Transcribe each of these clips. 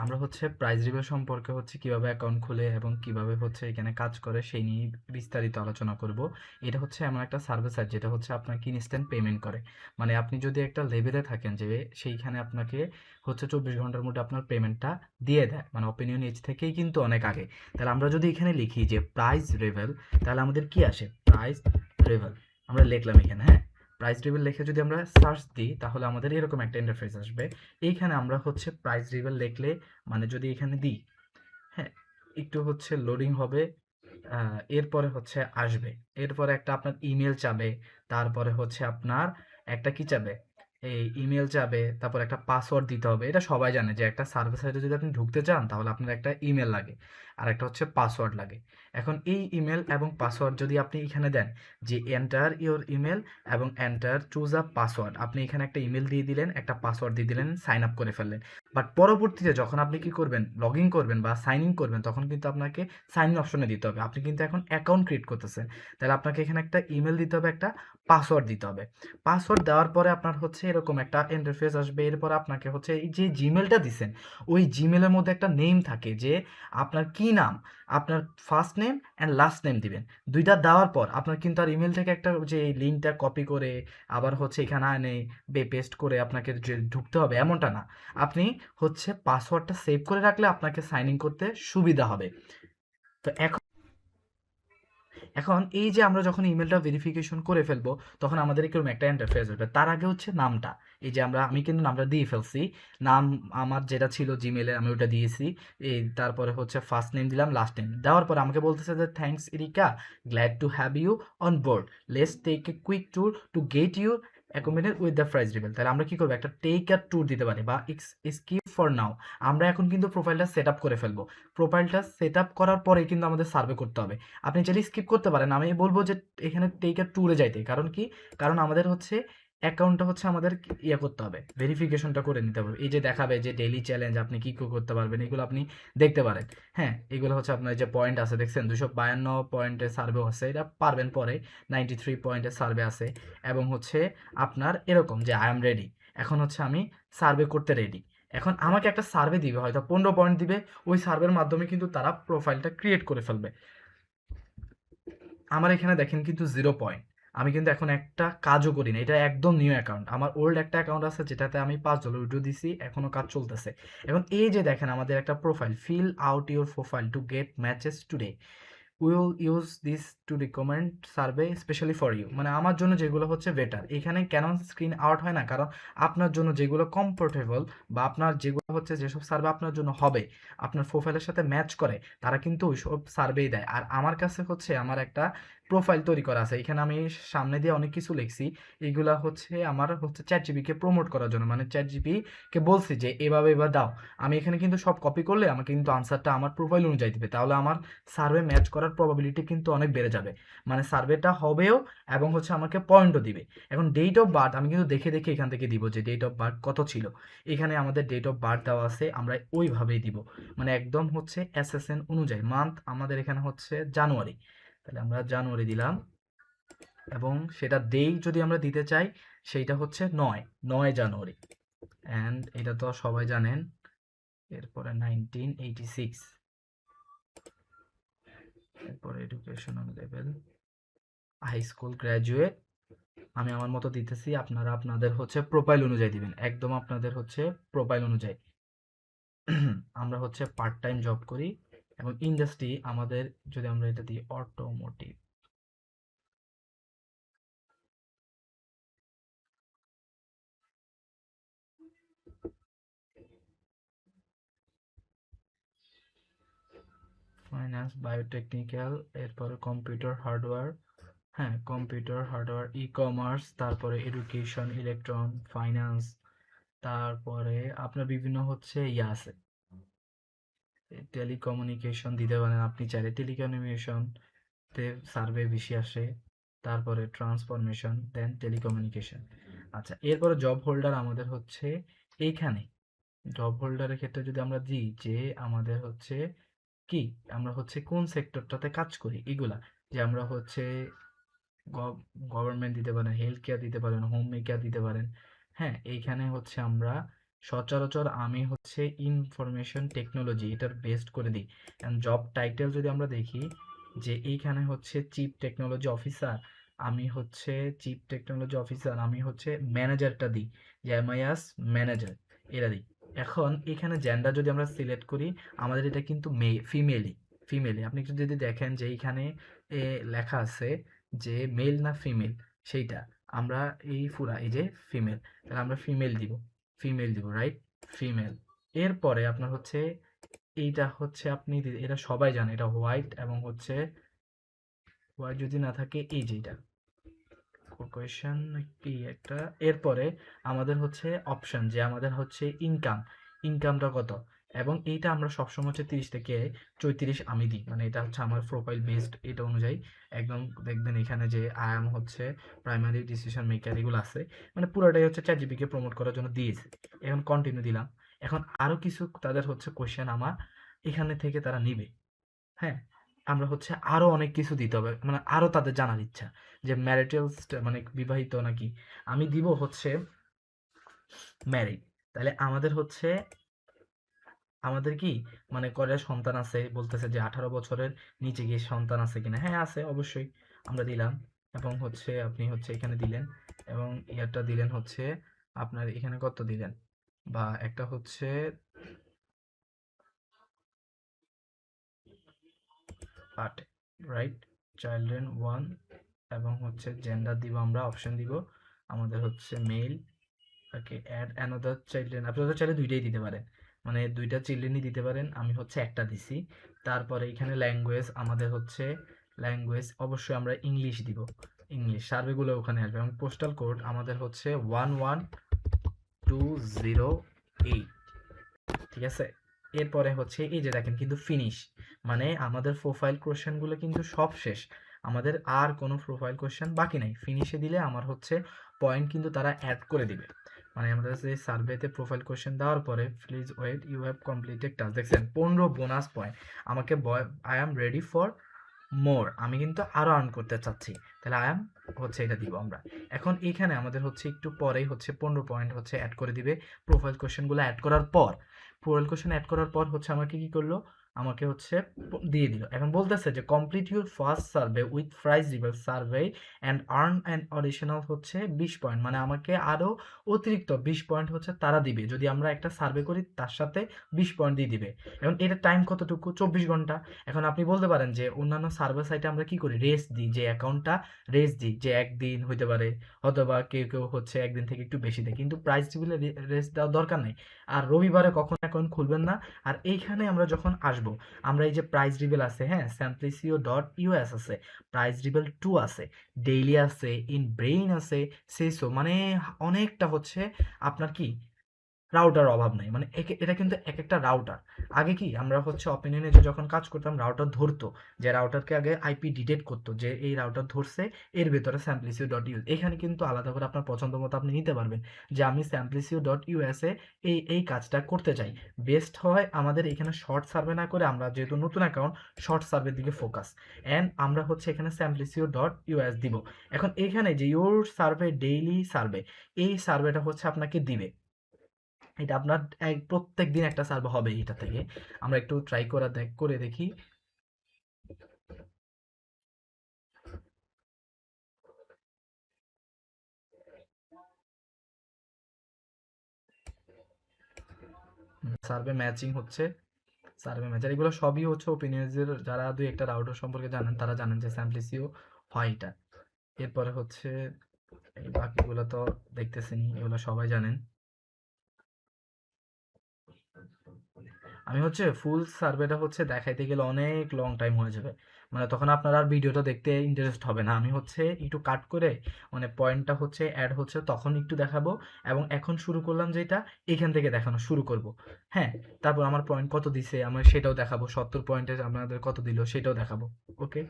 আমরা হচ্ছে price review সম্পর্কে হচ্ছে কিভাবে অ্যাকাউন্ট খুলে এবং কিভাবে হচ্ছে এখানে কাজ করে সেই নিয়ে বিস্তারিত আলোচনা করব। এটা হচ্ছে এমন একটা সার্ভিস আছে যেটা হচ্ছে আপনাকে ইনস্ট্যান্ট পেমেন্ট করে। মানে আপনি যদি একটা লেভেলে থাকেন যে সেইখানে আপনাকে হচ্ছে 24 ঘন্টার মধ্যে আপনার পেমেন্টটা দিয়ে দেয়, মানে ওপিনিয়ন এজ থেকেই কিন্তু অনেক আগে। তাহলে আমরা যদি এখানে লিখি যে প্রাইস লেভেল, তাহলে আমাদের কি আসে? প্রাইস লেভেল আমরা লিখলাম এখানে, হ্যাঁ। প্রাইস লেভেল লিখে যদি আমরা সার্চ দিই তাহলে আমাদের এরকম একটা ইন্টারফেস আসবে। এইখানে আমরা হচ্ছে প্রাইস লেভেল লিখলে, মানে যদি এখানে দিই, হ্যাঁ, একটু হচ্ছে লোডিং হবে। এরপরে হচ্ছে আসবে, এরপরে একটা আপনার ইমেল চাবে, তারপরে হচ্ছে আপনার একটা কি চাবে, এই ইমেল চাবে, তারপর একটা পাসওয়ার্ড দিতে হবে। এটা সবাই জানে যে একটা সার্ভিস সাইটে যদি আপনি ঢুকতে চান তাহলে আপনার একটা ইমেল লাগে আর একটা হচ্ছে পাসওয়ার্ড লাগে। এখন এই ইমেল এবং পাসওয়ার্ড যদি আপনি এখানে দেন যে এন্টার ইওর ইমেল এবং এন্টার চুজ আ পাসওয়ার্ড, আপনি এখানে একটা ইমেল দিয়ে দিলেন, একটা পাসওয়ার্ড দিয়ে দিলেন, সাইন আপ করে ফেললেন। বাট পরবর্তীতে যখন আপনি কি করবেন, লগ ইন করবেন বা সাইন ইন করবেন, তখন কিন্তু আপনাকে সাইন ইন অপশনে দিতে হবে। আপনি কিন্তু এখন অ্যাকাউন্ট ক্রিয়েট করতেছেন, তাহলে আপনাকে এখানে একটা ইমেল দিতে হবে, একটা পাসওয়ার্ড দিতে হবে। পাসওয়ার্ড দেওয়ার পরে আপনার হচ্ছে এরকম একটা ইন্টারফেস আসবে। এরপর আপনাকে হচ্ছে এই যে জিমেলটা দিছেন, ওই জিমেলের মধ্যে একটা নেম থাকে যে আপনার কি নাম, আপনার first name and last name দিবেন। দুইটা দেওয়ার পর আপনার কিন্তু আর ইমেল থেকে একটা যে লিঙ্কটা কপি করে আবার হচ্ছে এখানে আনে পেস্ট করে আপনাকে যে ঢুকতে হবে এমনটা না। আপনি হচ্ছে পাসওয়ার্ডটা সেভ করে রাখলে আপনাকে সাইন ইন করতে সুবিধা হবে। তো এখন এখন এই যে আমরা যখন ইমেলটা ভেরিফিকেশন করে ফেলবো তখন আমাদের এরকম একটা ইন্টারফেস আসবে। তার আগে হচ্ছে নামটা, এই যে আমি কিন্তু নামটা দিয়ে ফেলছি। নাম আমার যেটা ছিল জিমেলে আমি ওটা দিয়েছি। এই তারপরে হচ্ছে ফার্স্ট নেম দিলাম, লাস্ট নেম দেওয়ার পরে আমাকে বলতেছে যে thanks Erica, glad to have you on board, let's take a quick tour to get you accommodated with the price reveal. তাহলে আমরা কি করবো, একটা টেক আ ট্যুর দিতে পারি বা স্কিপ ফর নাও। আমরা এখন কিন্তু প্রোফাইলটা সেট আপ করে ফেলবো। প্রোফাইলটা সেট আপ করার পরেই কিন্তু আমাদের সার্ভে করতে হবে। আপনি চাইলে স্কিপ করতে পারেন, আমি বলবো যে এখানে টেক আ ট্যুরে যাইতে। কারণ কি, কারণ আমাদের হচ্ছে অ্যাকাউন্টটা হচ্ছে আমাদের ইয়ে করতে হবে, ভেরিফিকেশনটা করে নিতে হবে। এই যে দেখাবে যে ডেইলি চ্যালেঞ্জ আপনি কি কি করতে পারবেন, এগুলো আপনি দেখতে পারেন। হ্যাঁ, এগুলো হচ্ছে আপনার যে পয়েন্ট আছে দেখছেন, 252 পয়েন্টের সার্ভে আছে, এটা পারবেন পরে। 93 পয়েন্টের সার্ভে আছে এবং হচ্ছে আপনার এরকম যে আই এম রেডি, এখন হচ্ছে আমি সার্ভে করতে রেডি। এখন আমাকে একটা সার্ভে দিবে, হয়তো 15 পয়েন্ট দিবে। ওই সার্ভের মাধ্যমে কিন্তু তারা প্রোফাইলটা ক্রিয়েট করে ফেলবে। আমার এখানে দেখেন কিন্তু 0 পয়েন্ট। আমি কিন্তু এখন একটা কাজও করি না, এটা একদম নিউ অ্যাকাউন্ট। আমার ওল্ড একটা অ্যাকাউন্ট আছে যেটাতে আমি $5 উইথড্র দিছি, এখনো কাজ চলতেছে। এখন এই যে দেখেন আমাদের একটা profile, fill out your profile to get matches today, will use this to recommend survey specially for you. মানে আমার জন্য যেগুলো হচ্ছে বেটার, এখানে কেন স্ক্রিন আউট হয় না, কারণ আপনার জন্য যেগুলো কমফোর্টেবল বা আপনার যেগুলো হচ্ছে যেসব সার্ভে আপনার জন্য হবে, আপনার প্রোফাইলের সাথে ম্যাচ করে, তারা কিন্তু ওইসব সার্ভেই দেয়। আর আমার কাছে হচ্ছে আমার একটা প্রোফাইল তৈরি করা আছে, এখানে আমি সামনে দিয়ে অনেক কিছু লিখছি। এইগুলা হচ্ছে আমার হচ্ছে চ্যাট জিপিকে প্রমোট করার জন্য, মানে চ্যাট জিপি কে বলছি যে এভাবে এবার দাও। আমি এখানে কিন্তু সব কপি করলে আমাকে কিন্তু আনসারটা আমার প্রোফাইল অনুযায়ী দিবে, তাহলে আমার সার্ভে ম্যাচ করার প্রবাবিলিটি কিন্তু অনেক বেড়ে যাবে। মানে সার্ভেটা হবেও এবং হচ্ছে আমাকে পয়েন্টও দিবে। এখন ডেট অফ বার্থ আমি কিন্তু দেখে দেখে এখান থেকে দিব যে ডেট অফ বার্থ কত ছিল। এখানে আমাদের ডেট অফ বার্থ দেওয়া আছে, আমরা ওইভাবেই দিব। মানে একদম হচ্ছে এসএসএন অনুযায়ী। মান্থ আমাদের এখানে হচ্ছে জানুয়ারি, তাহলে আমরা জানুয়ারি দিলাম। এবং সেটা ডেই যদি আমরা দিতে চাই, সেইটা হচ্ছে 9 জানুয়ারি। অ্যান্ড এটা তো সবাই জানেন। এরপরে 1986, এরপরে educational level high school graduate. আমি আমার মতো দিতেছি, আপনারা আপনাদের হচ্ছে প্রোফাইল অনুযায়ী দিবেন, একদম আপনাদের হচ্ছে প্রোফাইল অনুযায়ী। আমরা হচ্ছে পার্ট টাইম জব করি এবং ইন্ডাস্ট্রি আমাদের, যদি আমরা এটা দিই অটোমোটিভ, ফাইন্যান্স, বায়োটেকনিক্যাল, এরপরে কম্পিউটার হার্ডওয়্যার, হ্যাঁ কম্পিউটার হার্ডওয়্যার, ই কমার্স, তারপরে এডুকেশন, ইলেকট্রন, ফাইন্যান্স, তারপরে আপনার বিভিন্ন হচ্ছে ইয়ে আছে, টেলিকমিউনিকেশন দিতে পারেন। আপনি চাইলে টেলিকমিউনিকেশন তে সার্ভে বেশি আসে, তারপরে ট্রান্সফরমেশন, দেন টেলিকমিউনিকেশন। আচ্ছা, এরপরে জব হোল্ডার আমাদের হচ্ছে এইখানে। জব হোল্ডারের ক্ষেত্রে যদি আমরা দিই যে আমাদের হচ্ছে কি, আমরা হচ্ছে কোন সেক্টরটাতে কাজ করি এগুলা, যে আমরা হচ্ছে গভর্নমেন্ট দিতে পারেন, হেলথ কেয়ার দিতে পারেন, হোম কেয়ার দিতে পারেন। হ্যাঁ, এইখানে হচ্ছে আমরা সচরাচর আমি হচ্ছে ইনফরমেশন টেকনোলজি এটার বেস্ট করে দিই। অ্যান্ড জব টাইটেল যদি আমরা দেখি যে এইখানে হচ্ছে চিফ টেকনোলজি অফিসার, আমি হচ্ছে চিফ টেকনোলজি অফিসার, আমি হচ্ছে ম্যানেজারটা দিই, যে এমআইএস ম্যানেজার, এটা দিই। এখন এখানে জেন্ডার যদি আমরা সিলেক্ট করি, আমাদের এটা কিন্তু ফিমেলই, ফিমেলই। আপনি একটু যদি দেখেন যে এইখানে লেখা আছে যে মেল না ফিমেল, সেইটা আমরা এই যে ফিমেল, তাহলে আমরা ফিমেল দিব, রাইট, ফিমেল। এরপরে আপনার হচ্ছে এইটা হচ্ছে আপনি এটা সবাই জানে, এটা হোয়াইট, এবং হচ্ছে হোয়াইট যদি না থাকে এই যে এটা কোয়েশ্চেন কি একটা। এরপরে আমাদের হচ্ছে অপশন, যে আমাদের হচ্ছে ইনকামটা কত, এবং এইটা আমরা সবসময় হচ্ছে 30 থেকে 34 আমি দিই, মানে এটা হচ্ছে আমার প্রোফাইল বেসড, এটা অনুযায়ী একদম দেখবেন এখানে যে আই এম হচ্ছে প্রাইমারি ডিসিশন মেকার এগুলো আছে, মানে পুরোটাই হচ্ছে চ্যাট কে প্রমোট করার জন্য দিয়েছে। এখন কন্টিনিউ দিলাম। এখন আরো কিছু তাদের হচ্ছে কোশ্চেন আমার এখানে থেকে তারা নিবে, হ্যাঁ। আমরা হচ্ছে আরো অনেক কিছু দিতে হবে, মানে আরো তাদের জানার ইচ্ছা যে ম্যারিটাল, মানে বিবাহিত নাকি, আমি দিব হচ্ছে ম্যারিড। তাহলে আমাদের হচ্ছে আমাদের কি মানে করে সন্তান আছে, বলতেছে যে 18 বছরের নিচে গিয়ে সন্তান আছে কিনা, হ্যাঁ আছে অবশ্যই, আমরা দিলাম। এবং হচ্ছে আপনি হচ্ছে এখানে দিলেন, এবং ইয়ারটা দিলেন হচ্ছে আপনার এখানে কত দিলেন, বা একটা হচ্ছে 8, রাইট, চিলড্রেন 1, এবং হচ্ছে জেন্ডার দিব, আমরা অপশন দিব আমাদের হচ্ছে মেল। ওকে, অ্যাড অ্যানাদার চিলড্রেন, আপনারা চাইলে দুইটাই দিতে পারেন, মানে দুইটা চিলড্রেনই দিতে পারেন, আমি হচ্ছে একটা দিছি। তারপরে এখানে ল্যাঙ্গুয়েজ, আমাদের হচ্ছে ল্যাঙ্গুয়েজ অবশ্যই আমরা ইংলিশ দিব, ইংলিশ, সার্ভেগুলো ওখানে আসবে, এবং পোস্টাল কোড আমাদের হচ্ছে 11208, ঠিক আছে। এরপরে হচ্ছে এই যে দেখেন কিন্তু ফিনিশ, মানে আমাদের প্রোফাইল কোশ্চেনগুলো কিন্তু সব শেষ, আমাদের আর কোনো প্রোফাইল কোশ্চেন বাকি নাই। ফিনিশে দিলে আমার হচ্ছে পয়েন্ট কিন্তু তারা অ্যাড করে দিবে, মানে আমাদের যে সার্ভেতে প্রোফাইল কোশ্চেন দেওয়ার পরে please wait you have completed task, দেখছেন 15 বোনাস পয়েন্ট আমাকে, I am ready for more, আমি কিন্তু আরো আর্ন করতে চাচ্ছি, তাহলে আই এম হচ্ছে এটা দিব আমরা। এখন এখানে আমাদের হচ্ছে একটু পরেই হচ্ছে 15 পয়েন্ট হচ্ছে অ্যাড করে দিবে প্রোফাইল কোশ্চেনগুলো অ্যাড করার পর। প্রোফাইল কোশ্চেন অ্যাড করার পর হচ্ছে আমাকে কি করলো, আমাকে হচ্ছে দিয়ে দিল। এখন বলতেছে যে complete your first survey with price reveal survey and earn and additional হচ্ছে 20 পয়েন্ট, মানে আমাকে আরো অতিরিক্ত 20 পয়েন্ট হচ্ছে তারা দিবে, যদি আমরা একটা সার্ভে করি তার সাথে 20 পয়েন্ট দিয়ে দিবে। এখন এটা টাইম কতটুকু, 24 ঘন্টা। এখন আপনি বলতে পারেন যে অন্যান্য সার্ভার সাইটে আমরা কি করি, রেস্ট দিই, যে অ্যাকাউন্টটা রেস্ট দিই, যে একদিন হইতে পারে, অথবা কেউ কেউ হচ্ছে একদিন থেকে একটু বেশি দেয়, কিন্তু প্রাইস টেবিলে রেস্ট দেওয়ার দরকার নেই। আর রবিবারে কখন অ্যাকাউন্ট খুলবেন না। আর এইখানে আমরা যখন আসব, আমরা এই যে প্রাইস রিবেল আছে, হ্যাঁ, Simplicio.us আছে, প্রাইস রিবেল 2 আছে, ডেইলি আছে, ইন ব্রেইন আছে, সেসো, মানে অনেকটা হচ্ছে আপনার কি রাউটার অভাব নাই, মানে এটা কিন্তু এক একটা রাউটার। আগে কি আমরা হচ্ছে অপিনিয়নে যে যখন কাজ করতাম, রাউটার ধরতো, যে রাউটারকে আগে আইপি ডিটেক্ট করতো, যে এই রাউটার ধরছে, এর ভেতরে Simplicio.us, এখানে কিন্তু আলাদা করে আপনার পছন্দ মতো আপনি নিতে পারবেন, যে আমি Simplicio.us এ এই কাজটা করতে চাই। বেস্ট হয় আমাদের এখানে শর্ট সার্ভে না করে, আমরা যেহেতু নতুন অ্যাকাউন্ট, শর্ট সার্ভের দিকে ফোকাস, অ্যান্ড আমরা হচ্ছে এখানে Simplicio.us দিব। এখন এখানে যে ইউর সার্ভে ডেইলি সার্ভে, এই সার্ভেটা হচ্ছে আপনাকে দিবে, এটা আপনার প্রত্যেক দিন একটা সার্ভে হবে এটা থেকে। আমরা একটু ট্রাই করে দেখি। সার্ভে ম্যাচিং হচ্ছে, সার্ভে ম্যাচার, এগুলো সবই হচ্ছে ওপিনিয়নের, যারা দুই একটা রাউটার সম্পর্কে জানেন তারা জানেন যে স্যাম্পলিসিও হয় এটা। এরপরে হচ্ছে এই বাকিগুলো তো দেখতেছেনি, এগুলো সবাই জানেন। আমি হচ্ছে ফুল সার্ভেটা হচ্ছে দেখাইতে গেলে অনেক লং টাইম হয়ে যাবে, মানে তখন আপনার আর ভিডিওটা দেখতে ইন্টারেস্ট হবে না। আমি হচ্ছে একটু কাট করে, মানে পয়েন্টটা হচ্ছে অ্যাড হচ্ছে তখন একটু দেখাবো, এবং এখন শুরু করলাম যেটা, এখান থেকে দেখানো শুরু করব, হ্যাঁ। তারপর আমার পয়েন্ট কত দিছে আমার সেটাও দেখাবো, 70 পয়েন্টে আপনাদের কত দিল সেটাও দেখাবো। ওকে।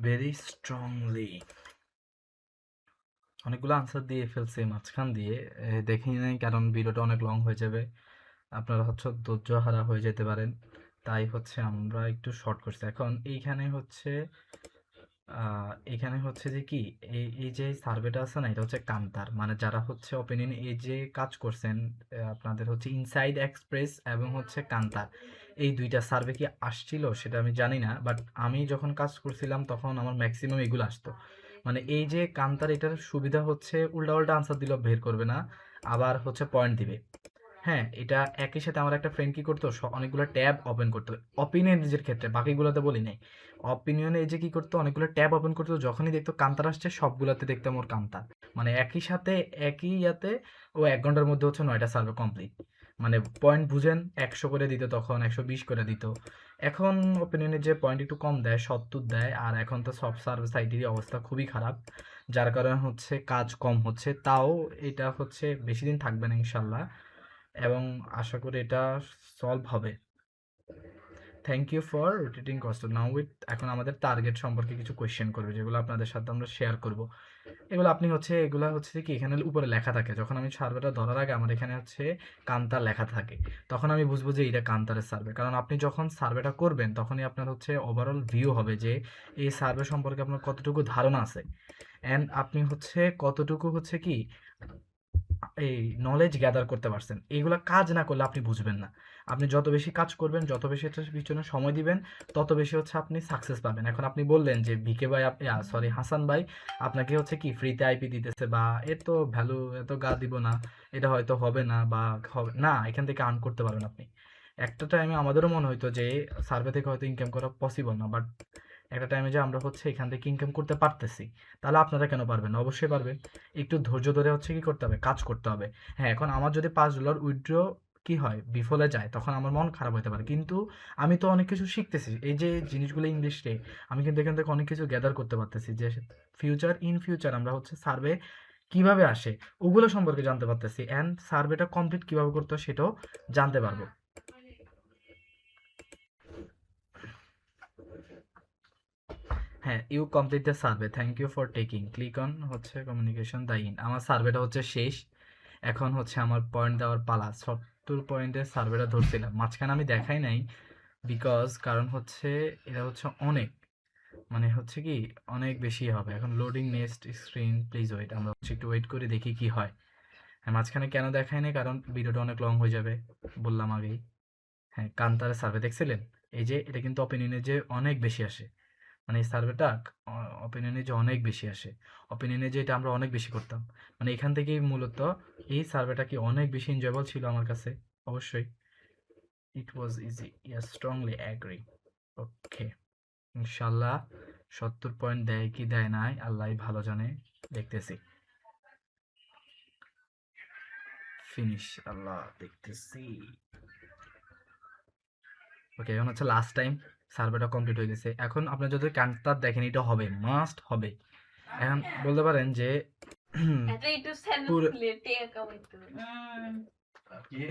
Very strongly. অনেকগুলো আনসার দিয়ে ফেলছে মাঝখান দিয়ে, দেখি নাই কারণ ভিডিওটা অনেক লং হয়ে যাবে, আপনারা হচ্ছে ধৈর্য হারা হয়ে যেতে পারেন, তাই হচ্ছে আমরা একটু শর্ট করছি। এখন এখানে হচ্ছে যে কি, এই যে সার্ভেটা আছে না, এটা হচ্ছে কান্তার, মানে যারা হচ্ছে ওপিনিয়ন এই যে কাজ করছেন, আপনাদের হচ্ছে ইনসাইড এক্সপ্রেস এবং হচ্ছে কান্তার, এই দুইটা সার্ভে কি আসছিল সেটা আমি জানি না, বাট আমি যখন কাজ করছিলাম তখন আমার ম্যাক্সিমাম এগুলো আসতো। মানে এই যে কান্তার, এটার সুবিধা হচ্ছে উল্টা উল্টা আনসার দিলেও বের করবে না, আবার হচ্ছে পয়েন্ট দিবে। হ্যাঁ, এটা একই সাথে আমার একটা ফ্রেন্ড কি করতো, অনেকগুলো ট্যাব ওপেন করতো অপিনিয়ন নিজের ক্ষেত্রে, বাকিগুলোতে বলি নাই। অপিনিয়নে এই যে কি করতো, অনেকগুলো ট্যাব ওপেন করতো, যখনই দেখতো কান্তার আসছে সবগুলোতে দেখতাম ওর কান্তার, মানে একই সাথে একই ইয়াতে ও 1 ঘন্টার মধ্যে হচ্ছে 9টা সার্ভে কমপ্লিট। মানে পয়েন্ট বুঝেন, 100 করে দিত, তখন 120 করে দিত। এখন ওপিনিয়নে যে পয়েন্ট একটু কম দেয়, 70 দেয়, আর এখন তো সব সার্ভিস সাইটেরই অবস্থা খুবই খারাপ, যার কারণে হচ্ছে কাজ কম হচ্ছে। তাও এটা হচ্ছে বেশি দিন থাকবে না ইনশাল্লাহ, এবং আশা করি এটা সলভ হবে। Thank you for rotating cost now with. এখন আমাদের টার্গেট সম্পর্কে কিছু কোয়েশ্চেন করবে, যেগুলো আপনাদের সাথে আমরা শেয়ার করব। এগুলা হচ্ছে কি, এখানে উপরে লেখা থাকে, যখন আমি সার্ভেটা ধরার আগে আমার এখানে হচ্ছে কান্তার লেখা থাকে, তখন আমি বুঝবো যে এটা কান্তারের সার্ভে, কারণ আপনি যখন সার্ভেটা করবেন তখনই আপনার হচ্ছে ওভারঅল ভিউ হবে যে এই সার্ভে সম্পর্কে আপনার কতটুকু ধারণা আছে, অ্যান্ড আপনি হচ্ছে কতটুকু হচ্ছে কি এই নলেজ গ্যাদার করতে পারছেন। এইগুলা কাজ না করলে আপনি বুঝবেন না। আপনি যত বেশি কাজ করবেন, যত বেশি এটার পিছনে সময় দিবেন, তত বেশি হচ্ছে আপনি সাকসেস পাবেন। এখন আপনি বললেন যে ভিকে ভাই, সরি হাসান ভাই আপনাকে হচ্ছে কি ফ্রিতে আইপি দিতেছে, বা এর তো ভ্যালু এত গা দিব না, এটা হয়তো হবে না, বা হবে না, এখান থেকে আর্ন করতে পারবেন আপনি। একটা টাইমে আমাদেরও মনে হইতো যে সার্ভে থেকে হয়তো ইনকাম করা পসিবল না, বাট একটা টাইমে যে আমরা হচ্ছে এখান থেকে ইনকাম করতে পারতেছি, তাহলে আপনারা কেন পারবেন না? অবশ্যই পারবেন। একটু ধৈর্য ধরে হচ্ছে কি করতে হবে, কাজ করতে হবে। হ্যাঁ, এখন আমার যদি $5 উইথড্র কি হয়, বিফলে যায়, তখন আমার মন খারাপ হতে পারে, কিন্তু আমি তো অনেক কিছু শিখতেছি, এই যে জিনিসগুলো ইংলিশে আমি কিন্তু এখান থেকে অনেক কিছু গ্যাদার করতে পারতেছি, যে ফিউচার আমরা হচ্ছে সার্ভে কিভাবে আসে ওগুলো সম্পর্কে জানতে পারতেছি, অ্যান্ড সার্ভেটা কমপ্লিট কিভাবে করতে হয় সেটাও জানতে পারবো। হ্যাঁ, you complete the survey, thank you for taking, click on হচ্ছে কমিউনিকেশন দ্য ইন। আমার সার্ভেটা হচ্ছে শেষ, এখন হচ্ছে আমার পয়েন্ট দেওয়ার পালা। 70 পয়েন্টের সার্ভেটা ধরছিলাম, মাঝখানে আমি দেখাই নাই, বিকজ কারণ হচ্ছে এটা হচ্ছে অনেক, মানে হচ্ছে কি অনেক বেশি হবে। এখন loading next screen, please wait, আমরা হচ্ছে একটু ওয়েট করে দেখি কি হয়। হ্যাঁ, মাঝখানে কেন দেখাই নাই, কারণ ভিডিওটা অনেক লং হয়ে যাবে, বললাম আগেই। হ্যাঁ, কান্তারের সার্ভে দেখছিলেন, এই যে এটা কিন্তু অপিনিয়নে যে অনেক বেশি আসে, মানে এই সার্ভেটা অপিনিয়নে যে অনেক বেশি আসে, অপিনিয়নে যে এটা আমরা অনেক বেশি করতাম, মানে এখান থেকেই মূলত এই সার্ভেটা কি অনেক বেশি এনজয়েবল ছিল আমার কাছে, অবশ্যই। It was easy, yes, strongly agree. Okay, ইনশাল্লাহ 70 পয়েন্ট দেয় কি দেয় নাই আল্লাহ ভালো জানে, দেখতেছি। ফিনিশ, আল্লাহ দেখতেছি। ওকে, এখন হচ্ছে লাস্ট টাইম সার্ভেটা কমপ্লিট হয়ে গেছে। এখন আপনি যদি কান্তার দেখেন, এটা হবে, মাস্ট হবে। এখন বলতে পারেন যে পুরো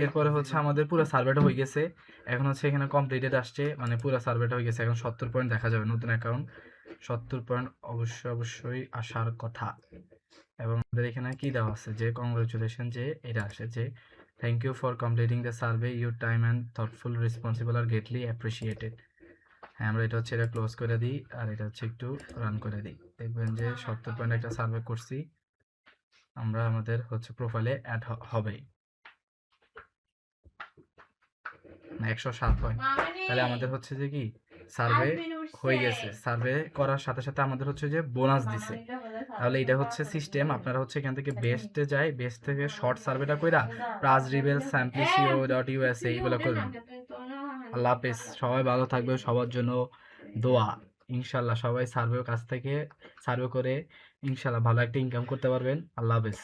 এরপরে হচ্ছে আমাদের পুরো সার্ভেটা হয়ে গেছে, এখন হচ্ছে এখানে কমপ্লিটেড আসছে, মানে পুরো সার্ভেটা হয়ে গেছে, এখন 70 পয়েন্ট দেখা যাবে, নতুন অ্যাকাউন্ট 70 পয়েন্ট অবশ্যই আসার কথা। এবং আমাদের এখানে কি দেওয়া আছে যে কংগ্রেচুলেশন, যে এটা আসে যে thank you for completing the survey, your time and thoughtful responsible are greatly appreciated. হ্যাঁ, আমরা এটা হচ্ছে এটা ক্লোজ করে দিই, আর এটা হচ্ছে একটু রান করে দিই, দেখবেন যে 70 পয়েন্ট একটা সার্ভে করছি, আমরা আমাদের হচ্ছে প্রোফাইলে অ্যাড হবে 107 পয়েন্ট। তাহলে আমাদের হচ্ছে যে কি সার্ভে হয়ে গেছে, সার্ভে করার সাথে সাথে আমাদের হচ্ছে যে বোনাস দিছে। তাহলে এটা হচ্ছে সিস্টেম, আপনারা হচ্ছে এখান থেকে বেস্টে যায়, বেস্ট থেকে শর্ট সার্ভেটা কইরা প্লাস রিবেল স্যাম্পলিসিও ডট ইউএসএ এইগুলো করবেন। আল্লাহ হাফেজ, সবাই ভালো থাকবে, সবার জন্য দোয়া। ইনশাল্লাহ সবাই সার্ভে কাছ থেকে সার্ভে করে ইনশাল্লাহ ভালো একটা ইনকাম করতে পারবেন। আল্লাহ হাফেজ।